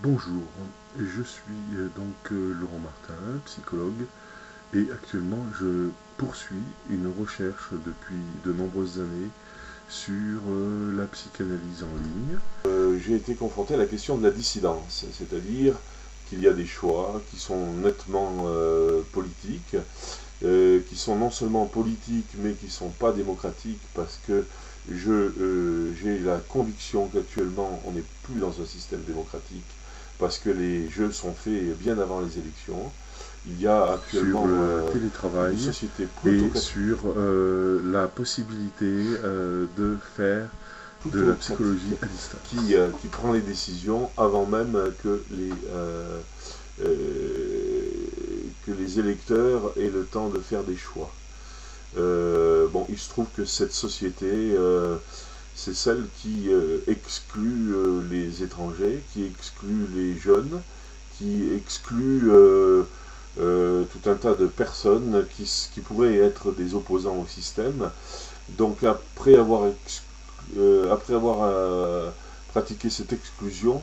Bonjour, je suis Laurent Martin, psychologue, et actuellement je poursuis une recherche depuis de nombreuses années sur la psychanalyse en ligne. J'ai été confronté à la question de la dissidence, c'est-à-dire qu'il y a des choix qui sont nettement politiques, qui sont non seulement politiques mais qui ne sont pas démocratiques parce que j'ai la conviction qu'actuellement on n'est plus dans un système démocratique parce que les jeux sont faits bien avant les élections. Il y a actuellement sur le télétravail une société et sur la possibilité de faire de la psychologie à distance. qui prend les décisions avant même que les électeurs aient le temps de faire des choix. Bon, il se trouve que cette société, c'est celle qui exclut les étrangers, qui exclut les jeunes, qui exclut tout un tas de personnes qui pourraient être des opposants au système. Donc après avoir pratiqué cette exclusion,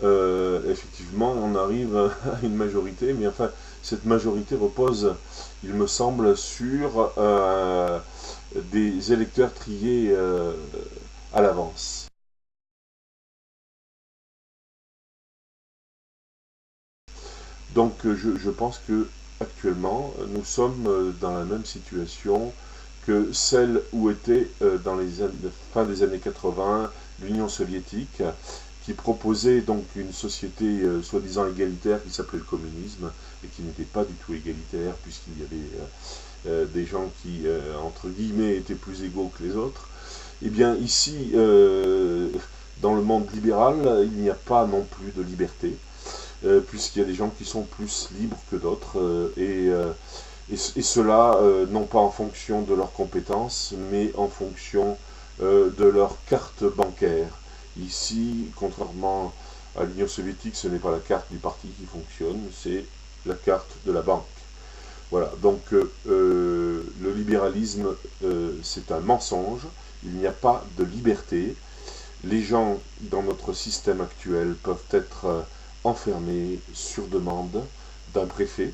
effectivement, on arrive à une majorité, mais enfin, cette majorité repose, il me semble, sur des électeurs triés à l'avance. Donc, je pense que actuellement, nous sommes dans la même situation que celle où était dans les fin des années 80 l'Union soviétique, qui proposait donc une société soi-disant égalitaire qui s'appelait le communisme, et qui n'était pas du tout égalitaire, puisqu'il y avait des gens qui, entre guillemets, étaient plus égaux que les autres. Eh bien, ici, dans le monde libéral, il n'y a pas non plus de liberté, puisqu'il y a des gens qui sont plus libres que d'autres, et cela, non pas en fonction de leurs compétences, mais en fonction de leur carte bancaire. Ici, contrairement à l'Union soviétique, ce n'est pas la carte du parti qui fonctionne, c'est la carte de la banque. Voilà, donc le libéralisme, c'est un mensonge, il n'y a pas de liberté. Les gens dans notre système actuel peuvent être enfermés sur demande d'un préfet.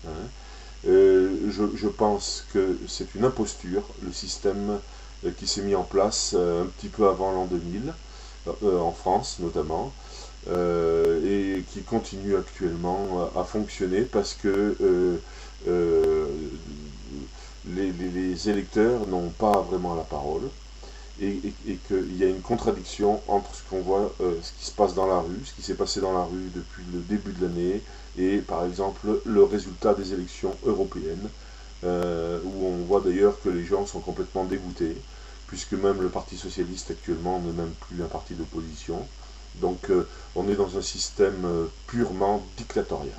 Hein. Je pense que c'est une imposture, le système qui s'est mis en place un petit peu avant l'an 2000, en France notamment, et qui continue actuellement à fonctionner parce que les électeurs n'ont pas vraiment la parole, et qu'il y a une contradiction entre ce qu'on voit, ce qui se passe dans la rue, ce qui s'est passé dans la rue depuis le début de l'année, et par exemple le résultat des élections européennes, où on voit d'ailleurs que les gens sont complètement dégoûtés, puisque même le Parti socialiste actuellement n'est même plus un parti d'opposition. Donc on est dans un système purement dictatorial.